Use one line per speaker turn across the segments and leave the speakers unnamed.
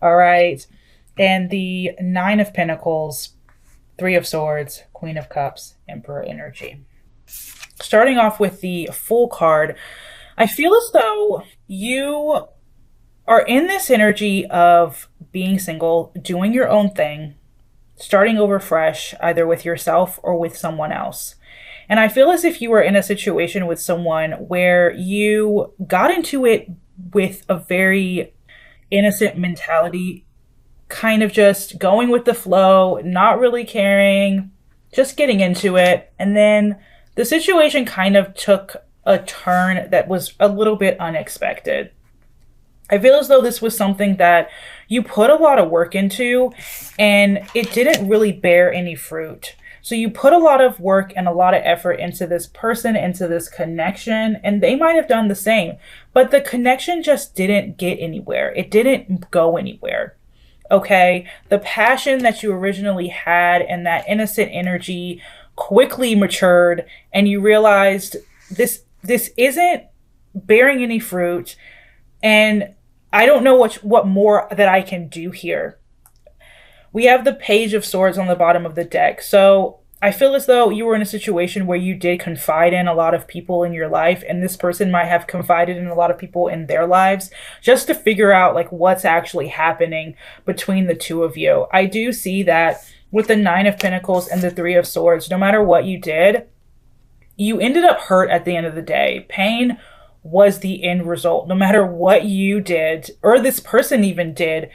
All right. And the Nine of Pentacles, Three of Swords, Queen of Cups, Emperor energy. Starting off with the Fool card, I feel as though you are in this energy of being single, doing your own thing, starting over fresh, either with yourself or with someone else. And I feel as if you were in a situation with someone where you got into it with a very innocent mentality, kind of just going with the flow, not really caring, just getting into it. And then the situation kind of took a turn that was a little bit unexpected. I feel as though this was something that you put a lot of work into and it didn't really bear any fruit. So you put a lot of work and a lot of effort into this person, into this connection, and they might have done the same. But the connection just didn't get anywhere. It didn't go anywhere. Okay? The passion that you originally had and that innocent energy quickly matured, and you realized this isn't bearing any fruit, and I don't know what more that I can do here. We have the Page of Swords on the bottom of the deck. So I feel as though you were in a situation where you did confide in a lot of people in your life, and this person might have confided in a lot of people in their lives just to figure out like what's actually happening between the two of you. I do see that with the Nine of Pentacles and the Three of Swords, no matter what you did, you ended up hurt at the end of the day. Pain was the end result. No matter what you did, or this person even did,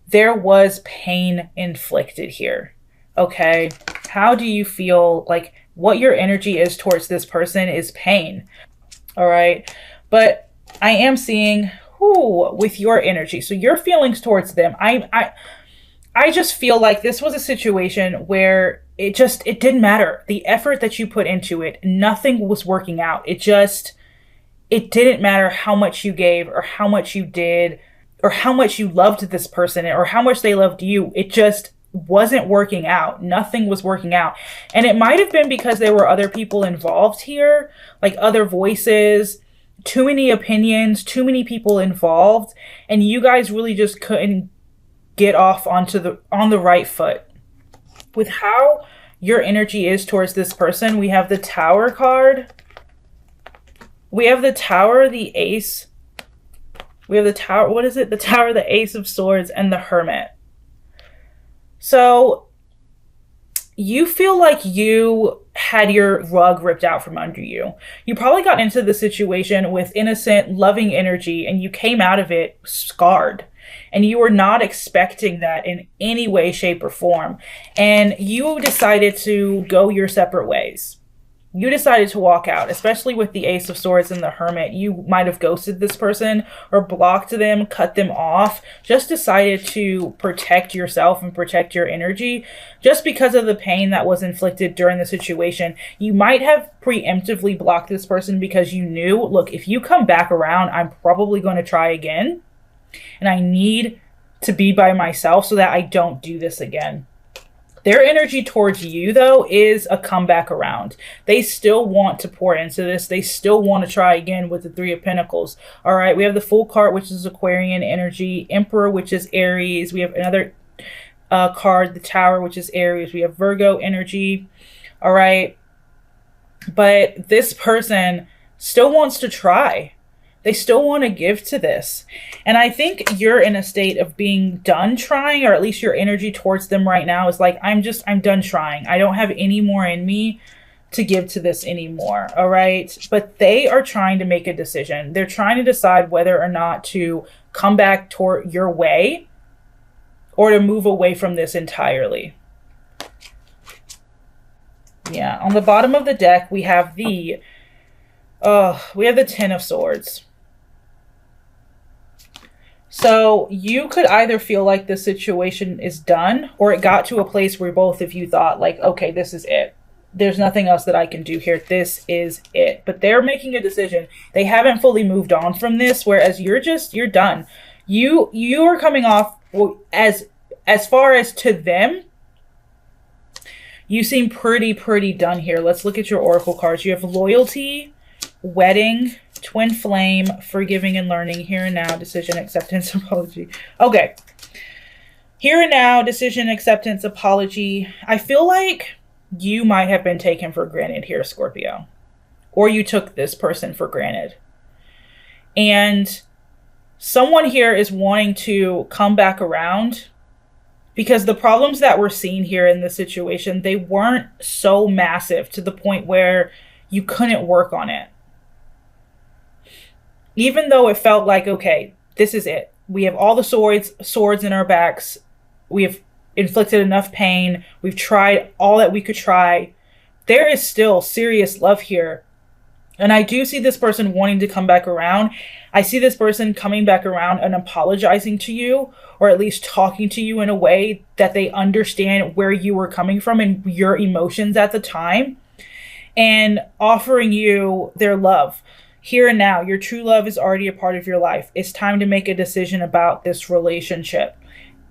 there was pain inflicted here. Okay? How do you feel like what your energy is towards this person is pain? All right? But I am seeing with your energy. So your feelings towards them, I just feel like this was a situation where it didn't matter. The effort that you put into it, nothing was working out. It didn't matter how much you gave or how much you did or how much you loved this person or how much they loved you. It just wasn't working out. Nothing was working out. And it might have been because there were other people involved here, like other voices, too many opinions, too many people involved, and you guys really just couldn't get off on the right foot. With how your energy is towards this person, we have the Tower card. We have the Tower, the Ace. We have the Tower, what is it? The Tower, the Ace of Swords, and the Hermit. So you feel like you had your rug ripped out from under you. You probably got into the situation with innocent, loving energy, and you came out of it scarred. And you were not expecting that in any way, shape, or form. And you decided to go your separate ways. You decided to walk out, especially with the Ace of Swords and the Hermit. You might have ghosted this person or blocked them, cut them off, just decided to protect yourself and protect your energy just because of the pain that was inflicted during the situation. You might have preemptively blocked this person because you knew, look, if you come back around, I'm probably going to try again. And I need to be by myself so that I don't do this again. Their energy towards you, though, is a comeback around. They still want to pour into this. They still want to try again with the Three of Pentacles. All right, we have the Fool card, which is Aquarian energy. Emperor, which is Aries. We have another card, the Tower, which is Aries. We have Virgo energy. All right. But this person still wants to try. They still want to give to this. And I think you're in a state of being done trying, or at least your energy towards them right now is like, I'm done trying. I don't have any more in me to give to this anymore. All right. But they are trying to make a decision. They're trying to decide whether or not to come back toward your way or to move away from this entirely. Yeah. On the bottom of the deck, we have the Ten of Swords. So you could either feel like the situation is done, or it got to a place where both of you thought like, okay, this is it. There's nothing else that I can do here. This is it. But they're making a decision. They haven't fully moved on from this, whereas you're done. You are coming off, as far as to them, you seem pretty done here. Let's look at your oracle cards. You have loyalty, wedding, twin flame, forgiving and learning, here and now, decision, acceptance, apology. Okay, Here and now, decision, acceptance, apology. I feel like you might have been taken for granted here, Scorpio. Or you took this person for granted. And someone here is wanting to come back around because the problems that we're seeing here in this situation, they weren't so massive to the point where you couldn't work on it. Even though it felt like, okay, this is it. We have all the swords in our backs. We have inflicted enough pain. We've tried all that we could try. There is still serious love here. And I do see this person wanting to come back around. I see this person coming back around and apologizing to you, or at least talking to you in a way that they understand where you were coming from and your emotions at the time, and offering you their love. Here and now, your true love is already a part of your life. It's time to make a decision about this relationship.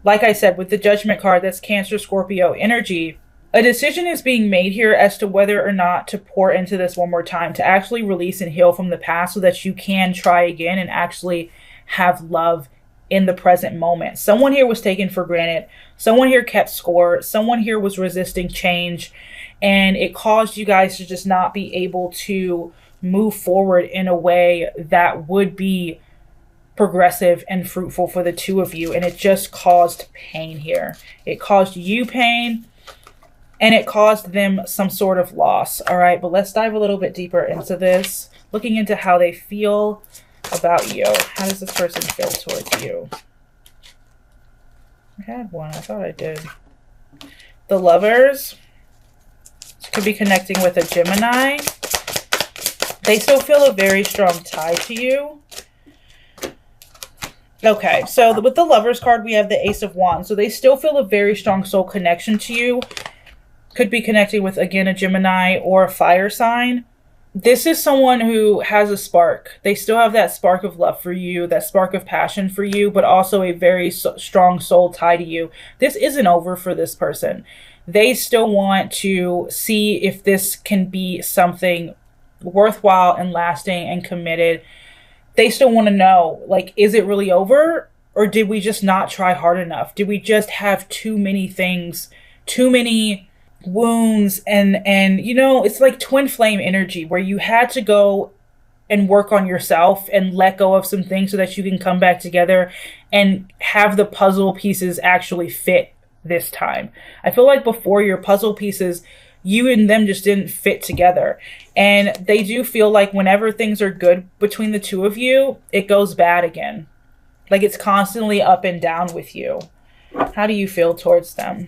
Like I said, with the Judgment card, that's Cancer, Scorpio energy, a decision is being made here as to whether or not to pour into this one more time, to actually release and heal from the past so that you can try again and actually have love in the present moment. Someone here was taken for granted. Someone here kept score. Someone here was resisting change, and it caused you guys to just not be able to move forward in a way that would be progressive and fruitful for the two of you. And it just caused pain here. It caused you pain, and it caused them some sort of loss. All right, but let's dive a little bit deeper into this, looking into how they feel about you. How does this person feel towards you? I had one. I thought I did. The Lovers. Could be connecting with a Gemini. They still feel a very strong tie to you. Okay, so with the Lovers card, we have the Ace of Wands. So they still feel a very strong soul connection to you. Could be connecting with, again, a Gemini or a fire sign. This is someone who has a spark. They still have that spark of love for you, that spark of passion for you, but also a very strong soul tie to you. This isn't over for this person. They still want to see if this can be something worthwhile and lasting and committed. They still want to know, like, is it really over? Or did we just not try hard enough? Did we just have too many things, too many wounds? And you know, it's like twin flame energy where you had to go and work on yourself and let go of some things so that you can come back together and have the puzzle pieces actually fit this time. I feel like before, your puzzle pieces, you and them just didn't fit together. And they do feel like whenever things are good between the two of you, it goes bad again. Like it's constantly up and down with you. How do you feel towards them?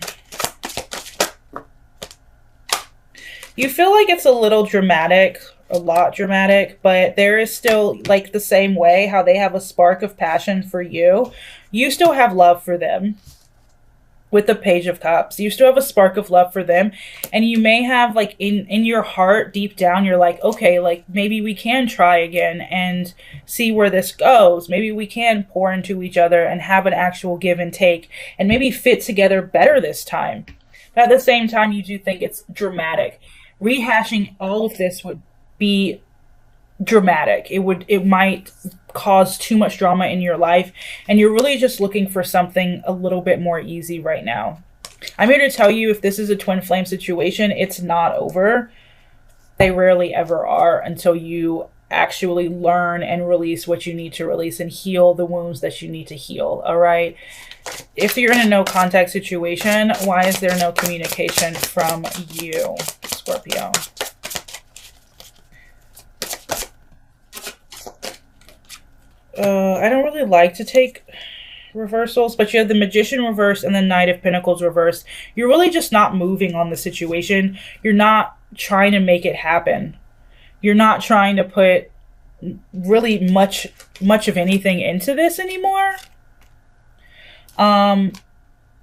You feel like it's a little dramatic, a lot dramatic, but there is still, like, the same way how they have a spark of passion for you. You still have love for them. With the Page of Cups, you still have a spark of love for them, and you may have, like, in your heart, deep down, you're like, okay, like, maybe we can try again and see where this goes. Maybe we can pour into each other and have an actual give and take and maybe fit together better this time. But at the same time, you do think it's dramatic. Rehashing all of this would be dramatic. It might cause too much drama in your life, and you're really just looking for something a little bit more easy right now. I'm here to tell you, if this is a twin flame situation, it's not over. They rarely ever are until you actually learn and release what you need to release and heal the wounds that you need to heal. All right. If you're in a no contact situation, why is there no communication from you, Scorpio? I don't really like to take reversals, but you have the Magician reverse and the Knight of Pentacles reverse. You're really just not moving on the situation. You're not trying to make it happen. You're not trying to put really much of anything into this anymore.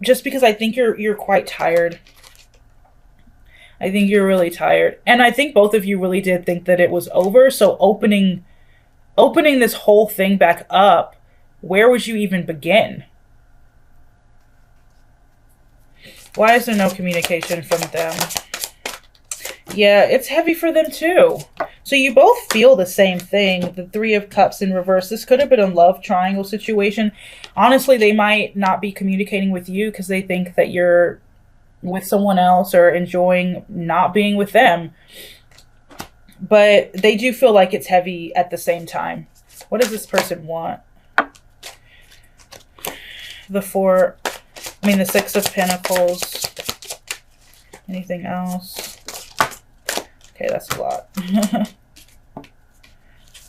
Just because I think you're quite tired. I think you're really tired. And I think both of you really did think that it was over. So opening this whole thing back up, where would you even begin? Why is there no communication from them? Yeah, it's heavy for them too. So you both feel the same thing. The Three of Cups in reverse. This could have been a love triangle situation. Honestly, they might not be communicating with you because they think that you're with someone else or enjoying not being with them. But they do feel like it's heavy at the same time. What does this person want? The Six of Pentacles. Anything else? Okay, that's a lot.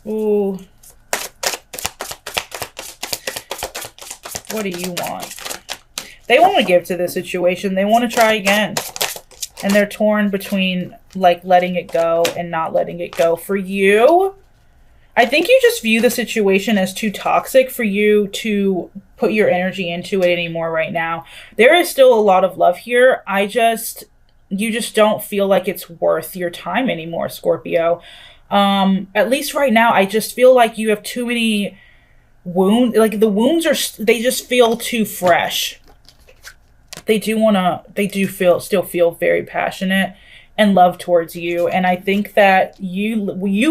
Ooh. What do you want? They want to give to this situation. They want to try again. And they're torn between like letting it go and not letting it go. For you, I think you just view the situation as too toxic for you to put your energy into it anymore right now. There is still a lot of love here. You just don't feel like it's worth your time anymore, Scorpio. At least right now, I just feel like you have too many wounds. Like the wounds they just feel too fresh. They still feel very passionate and love towards you. And I think that you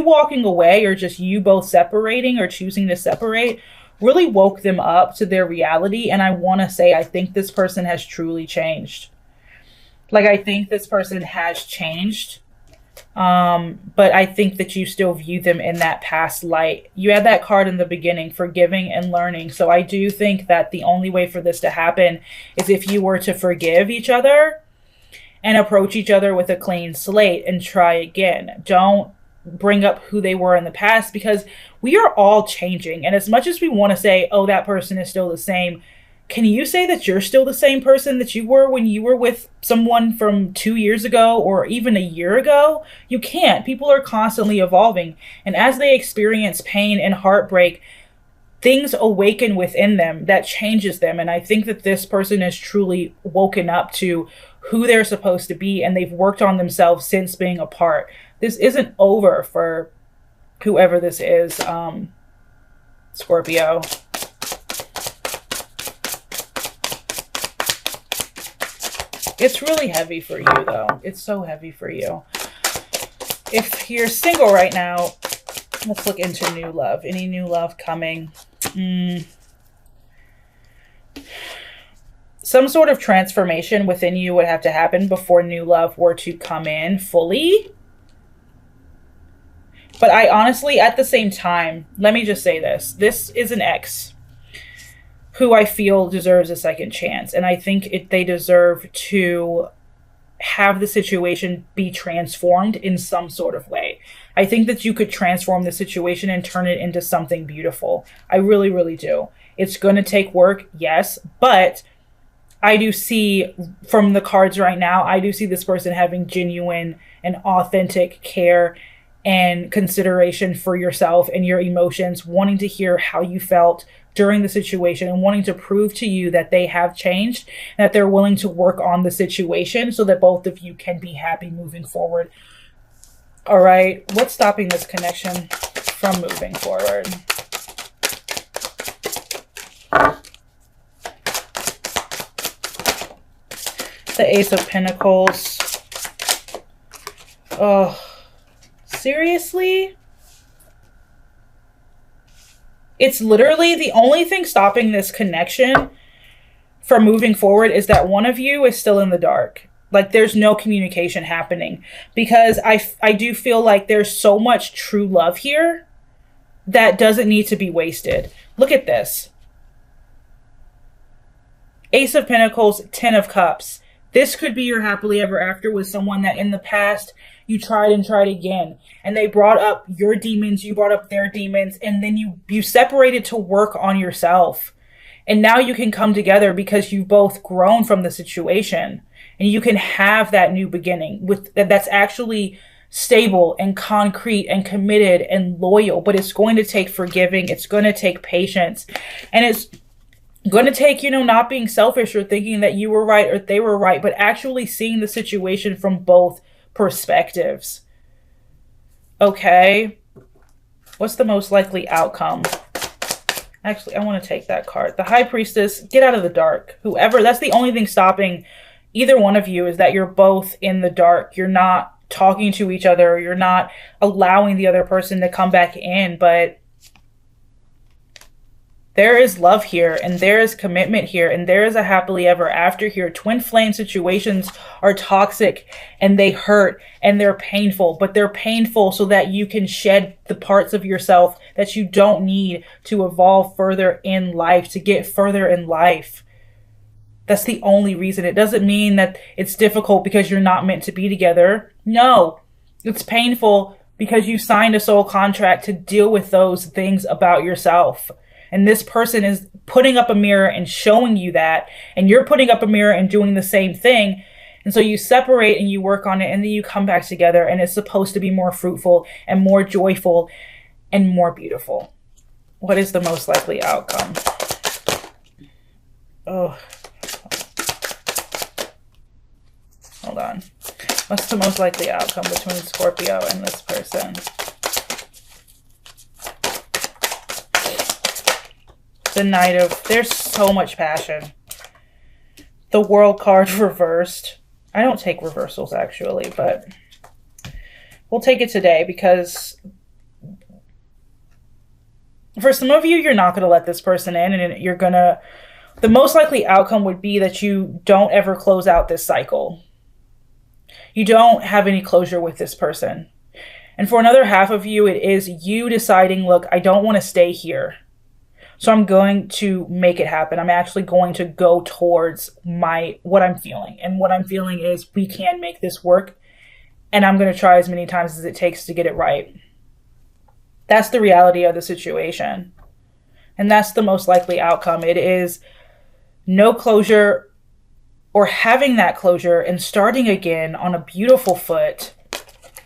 walking away, or just you both separating or choosing to separate, really woke them up to their reality. And I want to say, I think this person has truly changed. Like, I think this person has changed. But I think that you still view them in that past light. You had that card in the beginning, forgiving and learning. So I do think that the only way for this to happen is if you were to forgive each other and approach each other with a clean slate and try again. Don't bring up who they were in the past, because we are all changing. And as much as we want to say, oh, that person is still the same, can you say that you're still the same person that you were when you were with someone from 2 years ago or even a year ago? You can't. People are constantly evolving. And as they experience pain and heartbreak, things awaken within them that changes them. And I think that this person has truly woken up to who they're supposed to be, and they've worked on themselves since being apart. This isn't over for whoever this is, Scorpio. It's really heavy for you, though. It's so heavy for you. If you're single right now, let's look into new love. Any new love coming? Some sort of transformation within you would have to happen before new love were to come in fully. But I honestly, at the same time, let me just say this. This is an ex who I feel deserves a second chance. And I think they deserve to have the situation be transformed in some sort of way. I think that you could transform the situation and turn it into something beautiful. I really, really do. It's going to take work, yes, but I do see from the cards right now, I do see this person having genuine and authentic care and consideration for yourself and your emotions, wanting to hear how you felt during the situation and wanting to prove to you that they have changed and that they're willing to work on the situation so that both of you can be happy moving forward. All right, what's stopping this connection from moving forward? The Ace of Pentacles. Oh, seriously? It's literally the only thing stopping this connection from moving forward is that one of you is still in the dark. Like, there's no communication happening, because I do feel like there's so much true love here that doesn't need to be wasted. Look at this. Ace of Pentacles, 10 of Cups. This could be your happily ever after with someone that in the past you tried and tried again. And they brought up your demons, you brought up their demons, and then you separated to work on yourself. And now you can come together because you've both grown from the situation. And you can have that new beginning that's actually stable and concrete and committed and loyal. But it's going to take forgiving. It's going to take patience. And it's going to take, not being selfish or thinking that you were right or they were right, but actually seeing the situation from both perspectives. Okay. What's the most likely outcome? Actually, I want to take that card. The High Priestess, get out of the dark. Whoever, that's the only thing stopping either one of you, is that you're both in the dark. You're not talking to each other, or you're not allowing the other person to come back in, but there is love here, and there is commitment here, and there is a happily ever after here. Twin flame situations are toxic, and they hurt, and they're painful, but they're painful so that you can shed the parts of yourself that you don't need to evolve further in life, to get further in life. That's the only reason. It doesn't mean that it's difficult because you're not meant to be together. No, it's painful because you signed a soul contract to deal with those things about yourself. And this person is putting up a mirror and showing you that, and you're putting up a mirror and doing the same thing. And so you separate and you work on it, and then you come back together, and it's supposed to be more fruitful and more joyful and more beautiful. What is the most likely outcome? Oh, hold on. What's the most likely outcome between Scorpio and this person? The Knight of, there's so much passion. The World card reversed. I don't take reversals actually, but we'll take it today because for some of you, you're not going to let this person in, and you're going to, the most likely outcome would be that you don't ever close out this cycle. You don't have any closure with this person. And for another half of you, it is you deciding, look, I don't want to stay here. So I'm going to make it happen. I'm actually going to go towards what I'm feeling. And what I'm feeling is we can make this work. And I'm going to try as many times as it takes to get it right. That's the reality of the situation. And that's the most likely outcome. It is no closure, or having that closure and starting again on a beautiful foot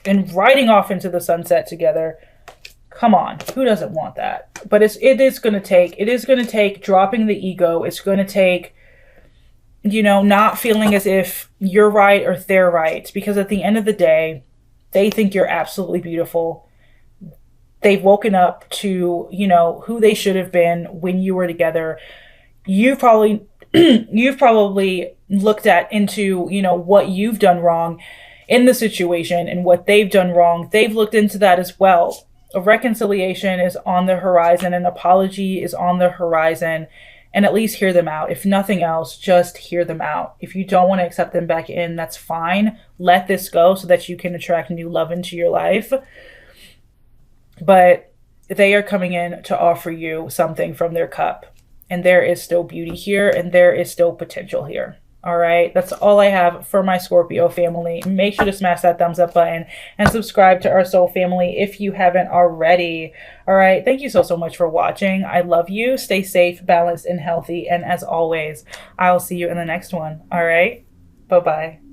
and riding off into the sunset together. Come on, who doesn't want that? But it is going to take dropping the ego. It's going to take, you know, not feeling as if you're right or they're right, because at the end of the day, they think you're absolutely beautiful. They've woken up to, you know, who they should have been when you were together. You've probably looked into, you know, what you've done wrong in the situation and what they've done wrong. They've looked into that as well. A reconciliation is on the horizon. An apology is on the horizon. And at least hear them out. If nothing else, just hear them out. If you don't want to accept them back in, that's fine. Let this go so that you can attract new love into your life. But they are coming in to offer you something from their cup. And there is still beauty here, and there is still potential here. All right, that's all I have for my Scorpio family. Make sure to smash that thumbs up button and subscribe to our soul family if you haven't already. All right, thank you so much for watching. I love you. Stay safe, balanced, and healthy. And as always, I'll see you in the next one. All right, bye-bye.